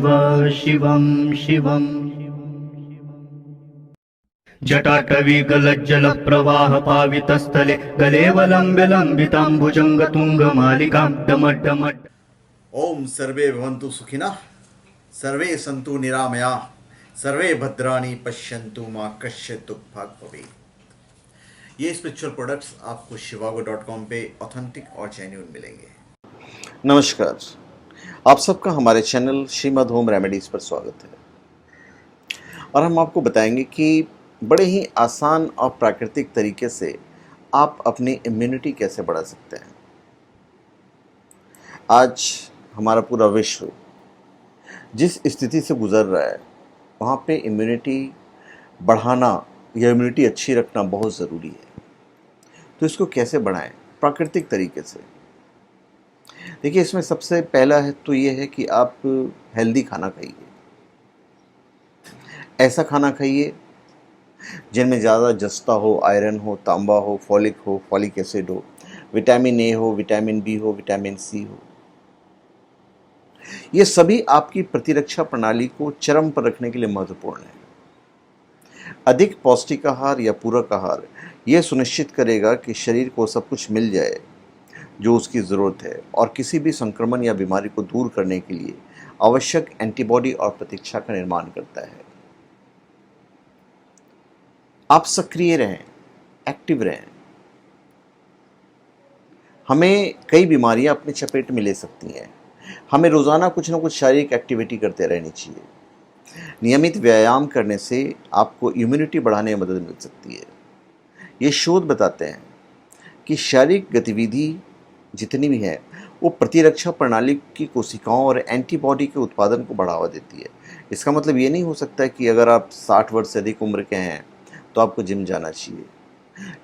शिव शिवं शिवम् जटाटवीगलज्जलप्रवाहपावितस्थले गलेवलम्ब्य लम्बिताम्बुजङ्गतुङ्गमालिकां डमड्डमड्। ओम सर्वे भवन्तु सुखिनः, सर्वे सन्तु निरामयाः, सर्वे भद्राणि पश्यन्तु मा कश्चित् दुःखभाग् भवेत्। ये स्पिरिचुअल प्रोडक्ट्स आपको shivago.com पे ऑथेंटिक और जेन्युइन मिलेंगे। नमस्कार, आप सबका हमारे चैनल श्रीमद होम रेमेडीज़ पर स्वागत है। और हम आपको बताएंगे कि बड़े ही आसान और प्राकृतिक तरीके से आप अपनी इम्यूनिटी कैसे बढ़ा सकते हैं। आज हमारा पूरा विश्व जिस स्थिति से गुजर रहा है, वहाँ पे इम्यूनिटी बढ़ाना या इम्यूनिटी अच्छी रखना बहुत ज़रूरी है। तो इसको कैसे बढ़ाएं प्राकृतिक तरीके से? देखिए, इसमें सबसे पहला है तो ये है कि आप हेल्दी खाना खाइए। ऐसा खाना खाइए जिनमें ज़्यादा जस्ता हो, आयरन हो, तांबा हो, फॉलिक एसिड हो, विटामिन ए हो, विटामिन बी हो, विटामिन सी हो। ये सभी आपकी प्रतिरक्षा प्रणाली को चरम पर रखने के लिए महत्वपूर्ण है। अधिक पौष्टिक आहार या पूरक आहार यह सुनिश्चित करेगा कि शरीर को सब कुछ मिल जाए जो उसकी ज़रूरत है और किसी भी संक्रमण या बीमारी को दूर करने के लिए आवश्यक एंटीबॉडी और प्रतिरक्षा का निर्माण करता है। आप सक्रिय रहें, एक्टिव रहें। हमें कई बीमारियां अपने चपेट में ले सकती हैं। हमें रोज़ाना कुछ ना कुछ शारीरिक एक्टिविटी करते रहनी चाहिए। नियमित व्यायाम करने से आपको इम्यूनिटी बढ़ाने में मदद मिल सकती है। ये शोध बताते हैं कि शारीरिक गतिविधि जितनी भी है वो प्रतिरक्षा प्रणाली की कोशिकाओं और एंटीबॉडी के उत्पादन को बढ़ावा देती है। इसका मतलब ये नहीं हो सकता कि अगर आप 60 वर्ष से अधिक उम्र के हैं तो आपको जिम जाना चाहिए,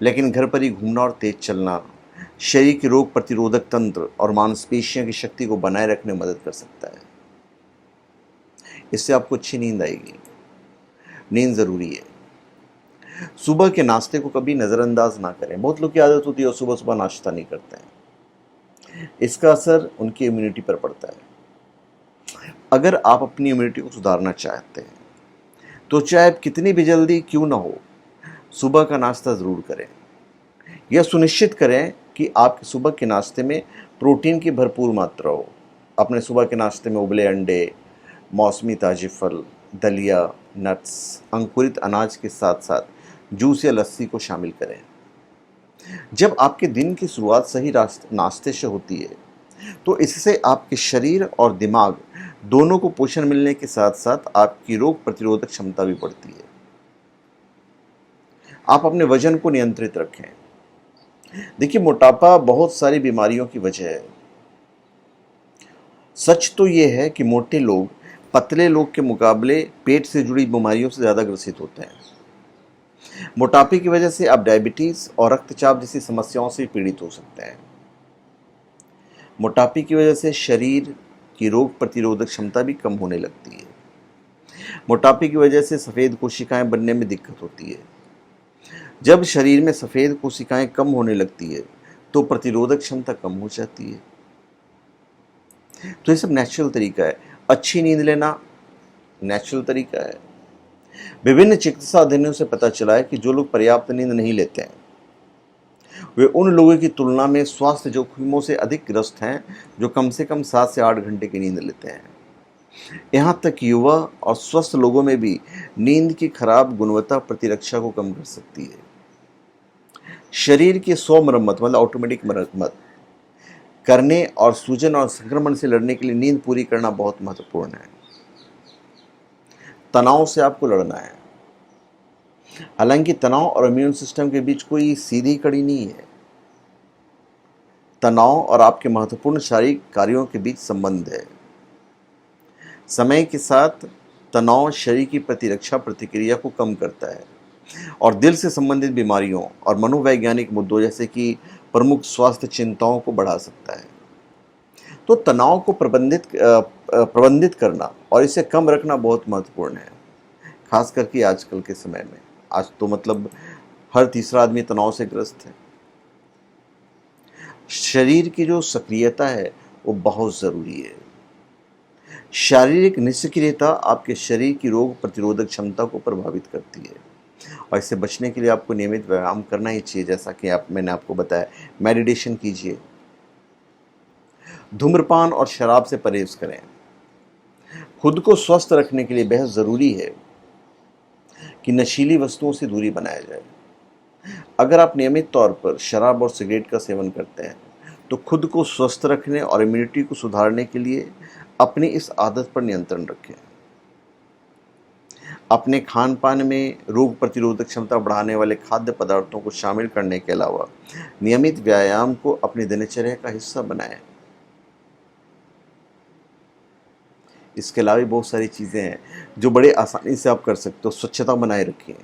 लेकिन घर पर ही घूमना और तेज चलना शरीर के रोग प्रतिरोधक तंत्र और मांसपेशियों की शक्ति को बनाए रखने में मदद कर सकता है। इससे आपको अच्छी नींद आएगी। नींद ज़रूरी है। सुबह के नाश्ते को कभी नज़रअंदाज ना करें। बहुत लोग की आदत होती है सुबह सुबह नाश्ता नहीं करते हैं। इसका असर उनकी इम्यूनिटी पर पड़ता है। अगर आप अपनी इम्यूनिटी को सुधारना चाहते हैं तो चाहे आप कितनी भी जल्दी क्यों ना हो, सुबह का नाश्ता ज़रूर करें। यह सुनिश्चित करें कि आपके सुबह के नाश्ते में प्रोटीन की भरपूर मात्रा हो। अपने सुबह के नाश्ते में उबले अंडे, मौसमी ताज़े फल, दलिया, नट्स, अंकुरित अनाज के साथ साथ जूस या लस्सी को शामिल करें। जब आपके दिन की शुरुआत सही नाश्ते से होती है तो इससे आपके शरीर और दिमाग दोनों को पोषण मिलने के साथ साथ आपकी रोग प्रतिरोधक क्षमता भी बढ़ती है। आप अपने वजन को नियंत्रित रखें। देखिए, मोटापा बहुत सारी बीमारियों की वजह है। सच तो यह है कि मोटे लोग पतले लोग के मुकाबले पेट से जुड़ी बीमारियों से ज़्यादा ग्रसित होते हैं। मोटापे की वजह से आप डायबिटीज़ और रक्तचाप जैसी समस्याओं से पीड़ित हो सकते हैं। मोटापे की वजह से शरीर की रोग प्रतिरोधक क्षमता भी कम होने लगती है। मोटापे की वजह से सफ़ेद कोशिकाएं बनने में दिक्कत होती है। जब शरीर में सफ़ेद कोशिकाएं कम होने लगती है तो प्रतिरोधक क्षमता कम हो जाती है। तो ये सब नेचुरल तरीका है। अच्छी नींद लेना नेचुरल तरीका है। विभिन्न चिकित्सा अध्ययनों से पता चला है कि जो लोग पर्याप्त नींद नहीं लेते हैं वे उन लोगों की तुलना में स्वास्थ्य जोखिमों से अधिक ग्रस्त हैं जो कम से कम 7 से 8 घंटे की नींद लेते हैं। यहाँ तक युवा और स्वस्थ लोगों में भी नींद की खराब गुणवत्ता प्रतिरक्षा को कम कर सकती है। शरीर की स्व मरम्मत मतलब ऑटोमेटिक मरम्मत करने और सूजन और संक्रमण से लड़ने के लिए नींद पूरी करना बहुत महत्वपूर्ण है। तनाव से आपको लड़ना है। हालांकि तनाव और इम्यून सिस्टम के बीच कोई सीधी कड़ी नहीं है। तनाव और आपके महत्वपूर्ण शारीरिक कार्यों के बीच संबंध है। समय के साथ तनाव शरीर की प्रतिरक्षा प्रतिक्रिया को कम करता है और दिल से संबंधित बीमारियों और मनोवैज्ञानिक मुद्दों जैसे कि प्रमुख स्वास्थ्य चिंताओं को बढ़ा सकता है। तो तनाव को प्रबंधित करना और इसे कम रखना बहुत महत्वपूर्ण है, खास करके आजकल के समय में। आज तो मतलब हर तीसरा आदमी तनाव से ग्रस्त है। शरीर की जो सक्रियता है वो बहुत ज़रूरी है। शारीरिक निष्क्रियता आपके शरीर की रोग प्रतिरोधक क्षमता को प्रभावित करती है, और इससे बचने के लिए आपको नियमित व्यायाम करना ही चाहिए। जैसा कि मैंने आपको बताया, मेडिटेशन कीजिए, धूम्रपान और शराब से परहेज करें। खुद को स्वस्थ रखने के लिए बेहद ज़रूरी है कि नशीली वस्तुओं से दूरी बनाया जाए। अगर आप नियमित तौर पर शराब और सिगरेट का सेवन करते हैं तो खुद को स्वस्थ रखने और इम्यूनिटी को सुधारने के लिए अपनी इस आदत पर नियंत्रण रखें। अपने खान पान में रोग प्रतिरोधक क्षमता बढ़ाने वाले खाद्य पदार्थों को शामिल करने के अलावा नियमित व्यायाम को अपनी दिनचर्या का हिस्सा बनाएं। इसके अलावा भी बहुत सारी चीज़ें हैं जो बड़े आसानी से आप कर सकते हो। स्वच्छता बनाए रखिए।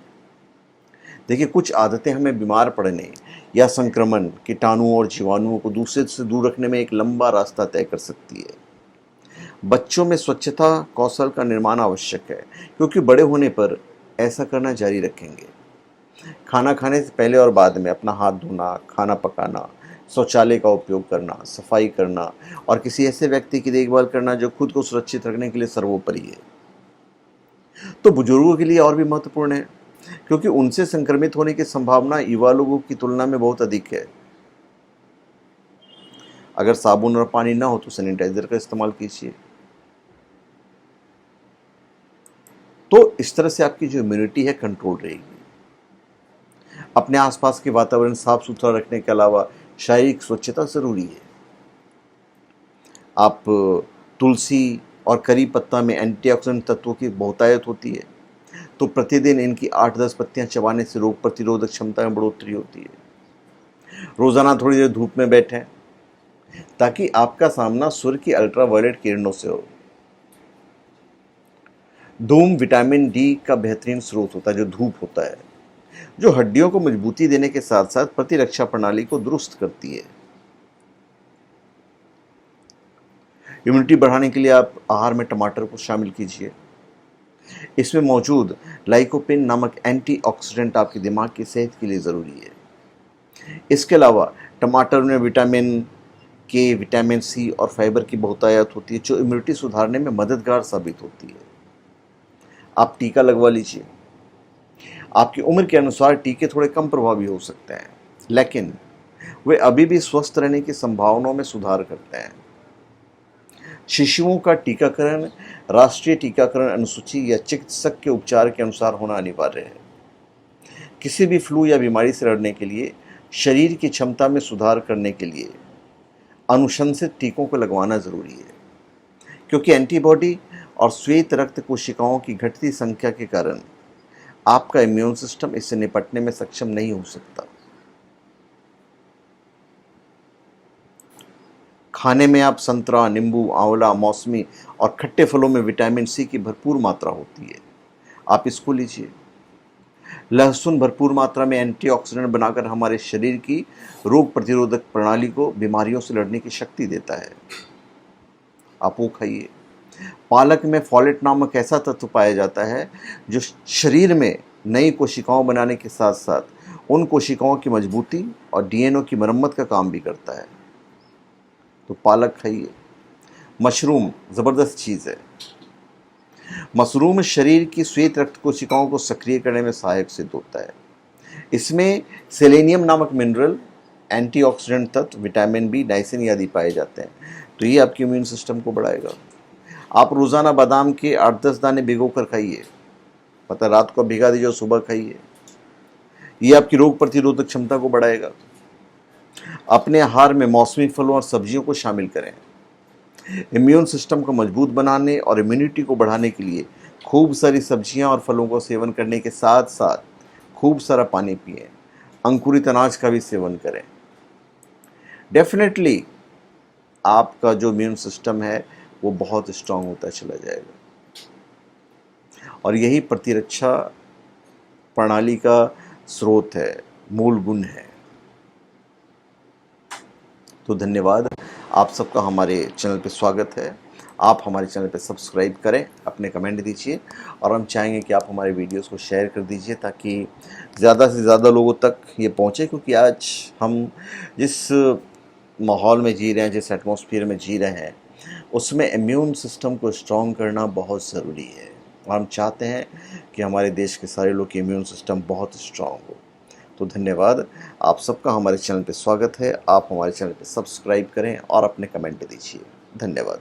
देखिए, कुछ आदतें हमें बीमार पड़ने या संक्रमण, कीटाणुओं और जीवाणुओं को दूसरे से दूर रखने में एक लंबा रास्ता तय कर सकती है। बच्चों में स्वच्छता कौशल का निर्माण आवश्यक है, क्योंकि बड़े होने पर ऐसा करना जारी रखेंगे। खाना खाने से पहले और बाद में अपना हाथ धोना, खाना पकाना, शौचालय का उपयोग करना, सफाई करना और किसी ऐसे व्यक्ति की देखभाल करना जो खुद को सुरक्षित रखने के लिए सर्वोपरि है। तो बुजुर्गों के लिए और भी महत्वपूर्ण है, क्योंकि उनसे संक्रमित होने की संभावना युवा लोगों की तुलना में बहुत अधिक है। अगर साबुन और पानी ना हो तो सैनिटाइजर का इस्तेमाल कीजिए। तो इस तरह से आपकी जो इम्यूनिटी है कंट्रोल रहेगी। अपने आसपास के वातावरण साफ सुथरा रखने के अलावा शारीरिक स्वच्छता जरूरी है। आप तुलसी और करी पत्ता में एंटीऑक्सीडेंट तत्वों की बहुतायत होती है, तो प्रतिदिन इनकी 8-10 पत्तियां चबाने से रोग प्रतिरोधक क्षमता में बढ़ोतरी होती है। रोजाना थोड़ी देर धूप में बैठें ताकि आपका सामना सूर्य की अल्ट्रावायलेट किरणों से हो। धूम विटामिन डी का बेहतरीन स्रोत होता है, जो धूप होता है, जो हड्डियों को मजबूती देने के साथ साथ प्रतिरक्षा प्रणाली को दुरुस्त करती है। इम्यूनिटी बढ़ाने के लिए आप आहार में टमाटर को शामिल कीजिए। इसमें मौजूद लाइकोपिन नामक एंटीऑक्सीडेंट आपके दिमाग की सेहत के लिए ज़रूरी है। इसके अलावा टमाटर में विटामिन के, विटामिन सी और फाइबर की बहुतायत होती है, जो इम्यूनिटी सुधारने में मददगार साबित होती है। आप टीका लगवा लीजिए। आपकी उम्र के अनुसार टीके थोड़े कम प्रभावी हो सकते हैं, लेकिन वे अभी भी स्वस्थ रहने की संभावनाओं में सुधार करते हैं। शिशुओं का टीकाकरण राष्ट्रीय टीकाकरण अनुसूची या चिकित्सक के उपचार के अनुसार होना अनिवार्य है। किसी भी फ्लू या बीमारी से लड़ने के लिए शरीर की क्षमता में सुधार करने के लिए अनुशंसित टीकों को लगवाना जरूरी है, क्योंकि एंटीबॉडी और श्वेत रक्त कोशिकाओं की घटती संख्या के कारण आपका इम्यून सिस्टम इससे निपटने में सक्षम नहीं हो सकता। खाने में आप संतरा, नींबू, आंवला, मौसमी और खट्टे फलों में विटामिन सी की भरपूर मात्रा होती है, आप इसको लीजिए। लहसुन भरपूर मात्रा में एंटीऑक्सीडेंट बनाकर हमारे शरीर की रोग प्रतिरोधक प्रणाली को बीमारियों से लड़ने की शक्ति देता है, आप वो खाइए। पालक में फॉलेट नामक ऐसा तत्व पाया जाता है जो शरीर में नई कोशिकाओं बनाने के साथ साथ उन कोशिकाओं की मजबूती और डीएनए की मरम्मत का काम भी करता है, तो पालक खाइए। मशरूम ज़बरदस्त चीज़ है। मशरूम शरीर की श्वेत रक्त कोशिकाओं को सक्रिय करने में सहायक सिद्ध होता है। इसमें सेलेनियम नामक मिनरल, एंटीऑक्सीडेंट तत्व, विटामिन बी, नाइसिन आदि पाए जाते हैं, तो ये आपके इम्यून सिस्टम को बढ़ाएगा। आप रोज़ाना बादाम के 8-10 दाने भिगो कर खाइए। पता रात को भिगा दीजिए और सुबह खाइए। ये आपकी रोग प्रतिरोधक क्षमता को बढ़ाएगा। अपने आहार में मौसमी फलों और सब्जियों को शामिल करें। इम्यून सिस्टम को मजबूत बनाने और इम्यूनिटी को बढ़ाने के लिए खूब सारी सब्जियां और फलों का सेवन करने के साथ साथ खूब सारा पानी पिएं। अंकुरित अनाज का भी सेवन करें। डेफिनेटली आपका जो इम्यून सिस्टम है वो बहुत स्ट्रांग होता चला जाएगा, और यही प्रतिरक्षा प्रणाली का स्रोत है, मूल गुण है। तो धन्यवाद, आप सबका हमारे चैनल पे स्वागत है। आप हमारे चैनल पे सब्सक्राइब करें, अपने कमेंट दीजिए, और हम चाहेंगे कि आप हमारे वीडियोस को शेयर कर दीजिए ताकि ज़्यादा से ज़्यादा लोगों तक ये पहुँचे, क्योंकि आज हम जिस माहौल में जी रहे हैं, जिस एटमॉस्फेयर में जी रहे हैं, उसमें इम्यून सिस्टम को स्ट्रॉन्ग करना बहुत ज़रूरी है। और हम चाहते हैं कि हमारे देश के सारे लोग की इम्यून सिस्टम बहुत स्ट्रॉन्ग हो। तो धन्यवाद, आप सबका हमारे चैनल पे स्वागत है। आप हमारे चैनल पे सब्सक्राइब करें और अपने कमेंट दीजिए। धन्यवाद।